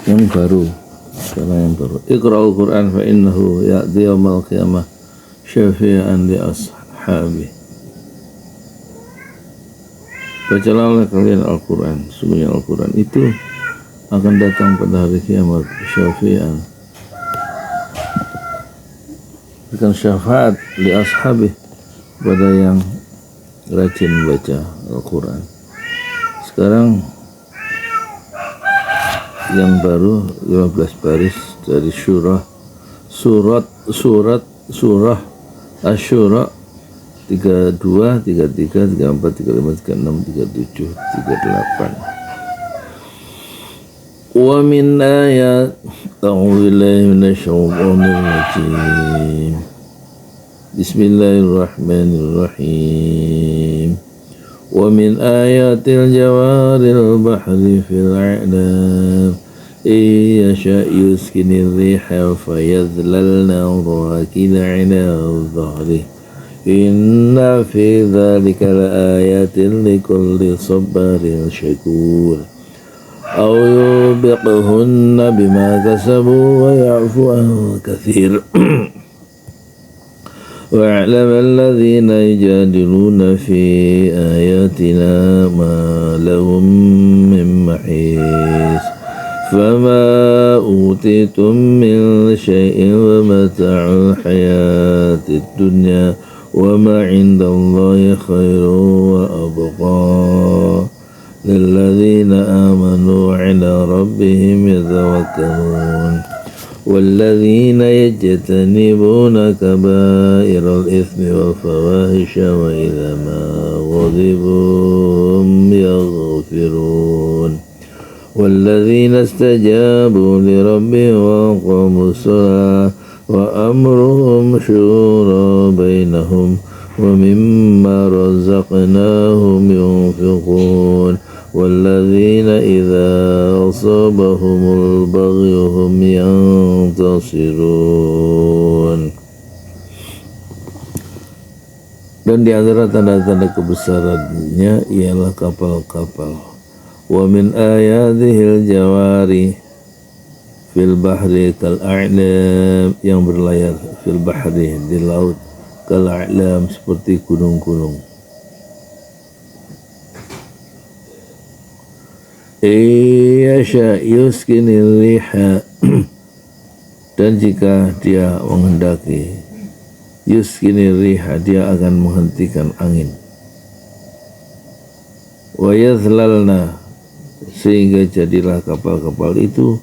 yang baru, sekarang yang baru. Iqra'ul Qur'an fa innahu ya'ti yaumal qiyamah syafi'an li ashabi. Bacalah oleh kalian Al-Quran. Sungguhnya Al-Quran itu akan datang pada hari kiamat syafi'an, bukan syafaat li ashabi, pada yang rajin baca Al-Quran. Sekarang yang baru 15 baris dari surah Asy-Syura 32, 33, 34, 35, 36, 37, 38. Wa min ayat a'udzu billahi minasyaitonir rajim. Bismillahirrahmanirrahim. Wa min ayatil jawaril bahri fil a'lam yasha yuskinir riha fayadhlalna rakina 'ala dhahrihi inna fi dzalika laayatin likulli sabarin syakur aw yubiqhunna bima kasabu wa ya'fu an katsir wa'lam alladhina yujadiluna fi ayatina ma lahum min mahis fama utitum min syai'in wa mata'ul hayatid dunya wa ma 'indallahi khairun wa abqa lilladzina amanu 'ala rabbihim yatawakkalun walladzina yajtanibuna kaba'iral itsmi wal fawahisha wa idza ma ghadibu yaghfirun walladzina istajabu li rabbihim wa aqamus salata wa amruhum syura bainahum wa mimma razaqnahum yunfiqun walladzina idza asabahumul baghyu hum yantasirun. Dan di antara tanda-tanda kebesarannya ialah kapal-kapal. Wa min ayatihil jawari fil bahri kal a'lam, yang berlayar fil bahri, di laut, kal a'lam, seperti gunung-gunung. Yasha yuskinir riha dan jika dia menghendaki, yuskinir riha, dia akan menghentikan angin. Wa yadhlalna, sehingga jadilah kapal-kapal itu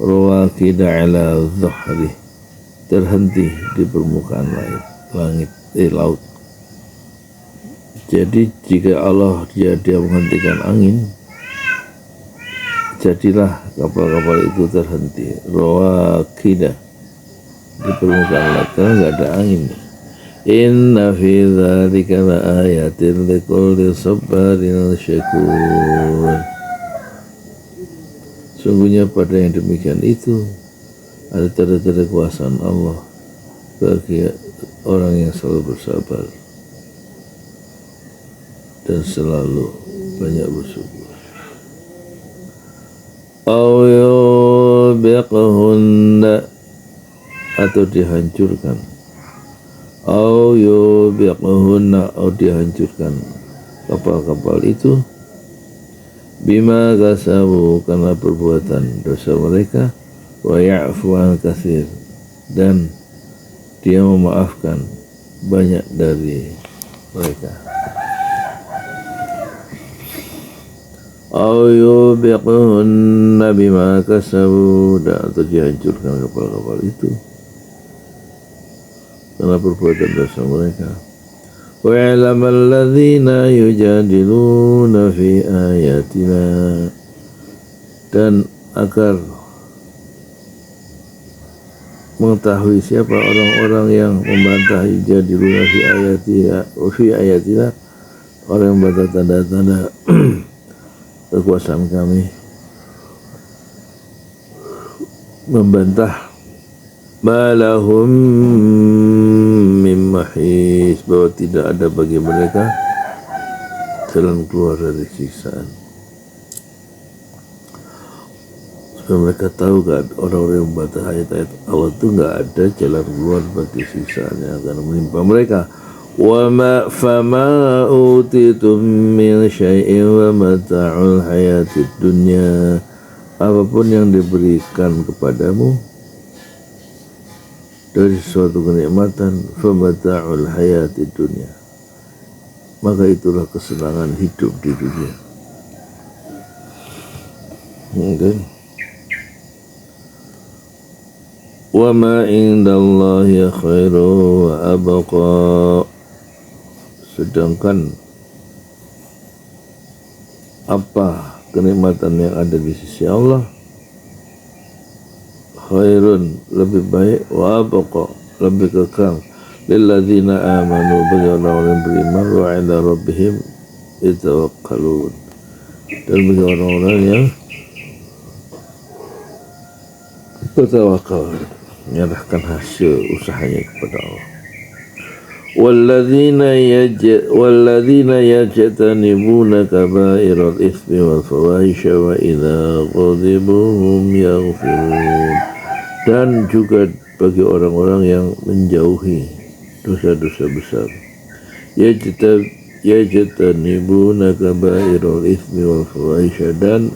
rawakida ala dhahri, terhenti di permukaan laut. Jadi jika Allah dia menghentikan angin, jadilah kapal-kapal itu terhenti rawakida di permukaan laut karena nggak ada angin. Inna fi dzalika laayatin likulli sabarin syakur. Sungguhnya pada yang demikian itu ada tanda-tanda kekuasaan Allah bagi orang yang selalu bersabar dan selalu banyak bersyukur. Aw yubiqhunna, atau dihancurkan. Aw yubiqhunna, atau dihancurkan kapal-kapal itu bima kasabu, karena perbuatan dosa mereka, wa ya'fu an katsir, dan dia memaafkan banyak dari mereka. Aw yubiqhunna bima kasabu, atau dihancurkan kapal-kapal itu karena perbuatan dosa mereka. وَيَعْلَمَ الَّذِينَ يُجَادِلُونَ فِي آيَاتِنَا, dan agar mengetahui siapa orang-orang yang membantah yujadiluna fi ayatina, orang yang membantah tanda-tanda kekuasaan kami, membantah malahum min mahis, bahwa tidak ada bagi mereka jalan keluar dari siksaan. Dan mereka tahu kan orang-orang yang membantah ayat-ayat Allah itu nggak ada jalan keluar bagi sisanya akan menimpa mereka. Wa ma fama utitum min syai'in wa mata'ul hayatid dunya, apapun yang diberikan kepadamu dari suatu kenikmatan, fa mata'ul hayatid dunya, maka itulah kesenangan hidup di dunia. Okay. Wa ma indallahi khairu wa abqa, sedangkan apa kenikmatan yang ada di sisi Allah, khairun, lebih baik, wa abqa, lebih kekal, lilladzina amanu, bagi orang-orang yang beriman, wa 'ala rabbihim yatawakkalun, dan bagi orang-orang yang bertawakal, menyerahkan hasil usahanya kepada Allah. Walladzina yajtanibuna kaba'iral itsmi wal fawahisha wa idza ghadibu hum yaghfirun, dan juga bagi orang-orang yang menjauhi dosa-dosa besar. Yajtanibuna kaba'iral itsmi wal fawahisha, dan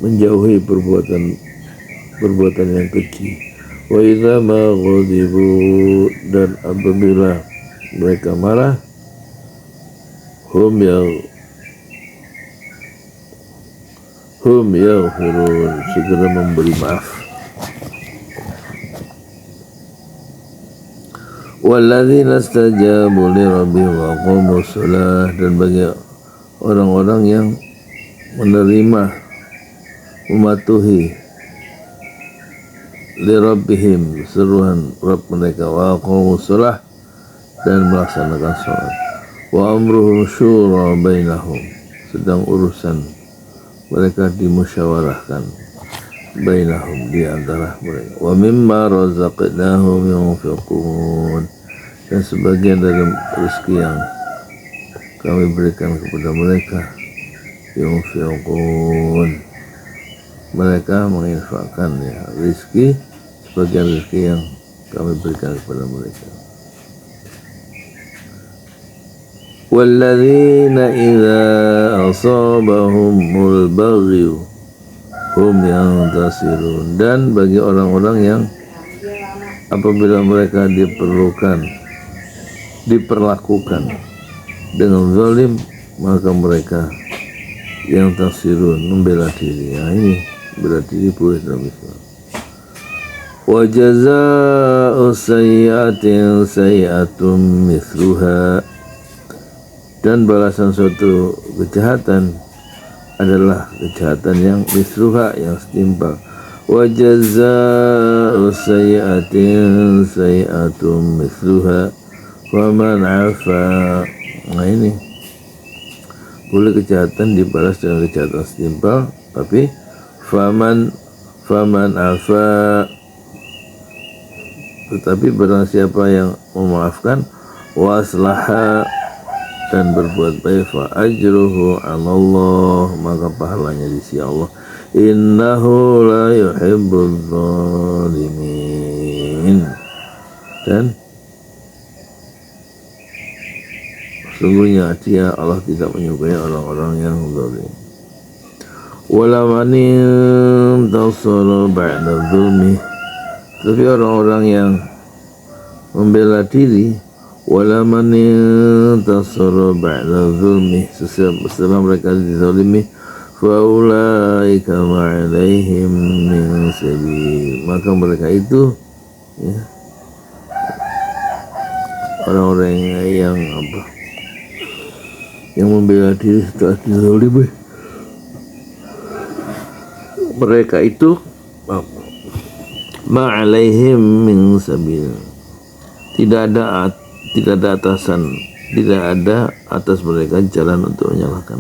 menjauhi perbuatan yang keji. Wa idza ma ghadibu, dan apabila mereka marah, hum yaghfirun, segera memberi maaf. Walladzina istajabu li rabbihim wa aqamus shalah, dan bagi orang-orang yang menerima, mematuhi li rabbihim, seruan Rabb mereka, wa aqamus shalah, dan melaksanakan sholat. Wa amruhum syura bainahum, sedang urusan mereka dimusyawarahkan, bainahum, di antara mereka. Wa mimma razaqnahum yunfiqun, dan sebagian dari rezeki yang kami berikan kepada mereka, yunfiqun, mereka menginfakkan, ya, rezeki, sebagian rezeki yang kami berikan kepada mereka. Walladzina idza asabahumul baghyu hum yantasirun, dan bagi orang-orang yang apabila mereka diperlakukan dengan zalim, maka mereka yang tasirun, membela diri. Nah, ini bela diri boleh dalam Islam. Wa jazaa'u sayyi'atin sayyi'atun mithluha, dan balasan suatu kejahatan adalah kejahatan yang mithluha, yang setimpal. Wa jazaa'u sayyi'atin sayyi'atun mithluha wa man 'afa. Nah, ini boleh kejahatan dibalas dengan kejahatan setimpal, tapi faman 'afa, tetapi barang siapa yang memaafkan, wa aslaha, dan berbuat baik, fa ajruhu 'ala Allah, maka pahalanya di sisi Allah. Innahu la yuhibbuz zalimin, dan sungguhnya dia, Allah, tidak menyukai orang-orang yang zalim. Wala man intasara ba'da zulmi, tapi orang-orang yang membela diri, wala man intasara ba'da zulmi, setelah mereka dizalimi, fa ulaika ma 'alaihim min sabil, maka mereka itu, ya, orang-orang yang membela diri setelah dizalimi, mereka itu ma 'alaihim min sabil, tidak ada atasan, tidak ada atas mereka jalan untuk menyalahkan.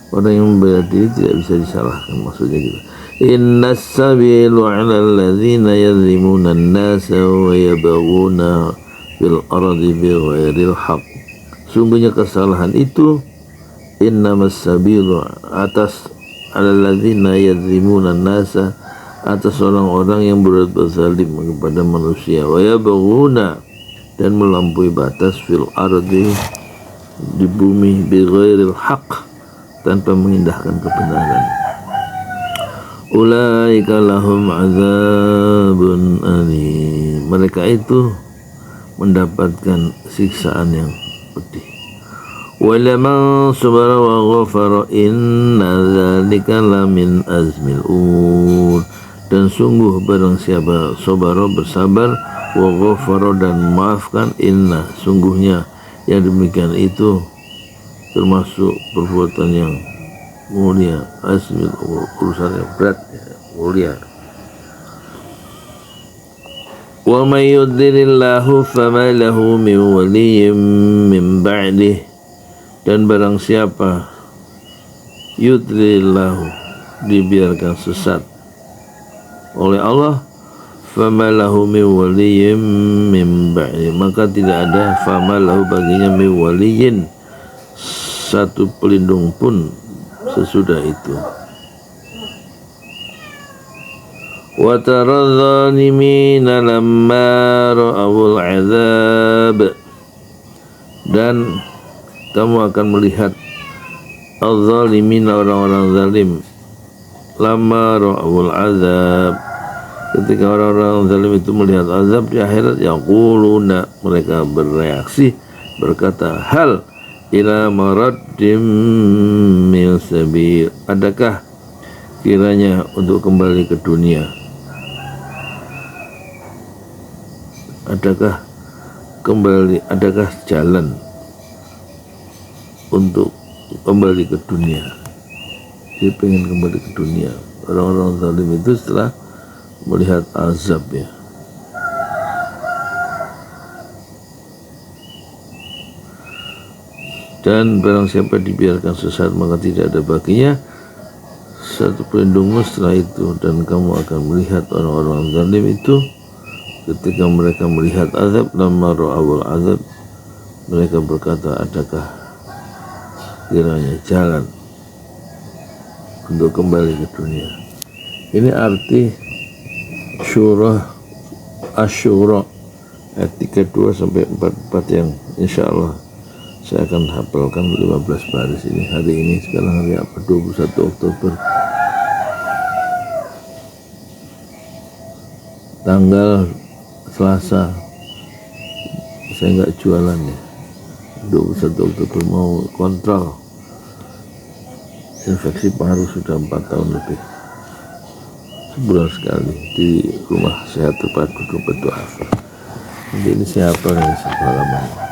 Orang yang membela diri tidak bisa disalahkan, maksudnya gitu. Innas sabilu 'alal ladzina yazlimuna an-nasa wa yabghuna fil ardi bighairil haqq, sungguhnya kesalahan itu, innamas sabilu, atas 'alal ladzina yazlimuna an-nasa, atas orang-orang yang berbuat zalim kepada manusia, wa yabghuna, dan melampaui batas fil ardi, di bumi, bighairil haqq, tanpa mengindahkan kebenaran. Ulaika lahum azabun alim, mereka itu mendapatkan siksaan yang pedih. Walaman sabara wa ghafara inna dzalika lamin azmil umur, dan sungguh barang siapa sabara, bersabar, wa ghafara, dan maafkan, inna, sungguhnya yang demikian itu termasuk perbuatan yang mulia, azmil umur, urusan yang berat, mulia. Wa may yudlilillahu fama lahu min waliyyin min ba'dih, dan barang siapa yudlilillahu, dibiarkan sesat oleh Allah, fama lahu min waliyyin min ba'dih, maka tidak ada fama lahu baginya min waliyyin, satu pelindung pun sesudah itu. Wa taradh-dhalimina lamma ra'awul 'adzab, dan kamu akan melihat al-zalimina, orang-orang zalim, lamma ra'awul 'adzab, ketika orang-orang zalim itu melihat azab di akhirat, yaquluna, mereka bereaksi, berkata, hal ila maraddim min sabil, adakah kiranya untuk kembali ke dunia, adakah jalan untuk kembali ke dunia. Dia pengen kembali ke dunia. Orang-orang zalim itu setelah melihat azab, ya. Dan barang siapa dibiarkan sesat, maka tidak ada baginya satu pelindungmu setelah itu. Dan kamu akan melihat orang-orang zalim itu ketika mereka melihat azab, lamma ra'awul azab, mereka berkata, adakah kiranya jalan untuk kembali ke dunia. Ini arti surah Asy-Syura ayat 32 sampai 44 yang insyaallah saya akan hafalkan 15 baris ini hari ini. Sekarang hari apa? 21 Oktober, tanggal Selasa. Saya nggak jualan, ya. 21 Oktober mau kontrol infeksi paru sudah 4 tahun lebih, sebulan sekali di rumah sehat terpadu dompet doa. Jadi ini siapa nih, halaman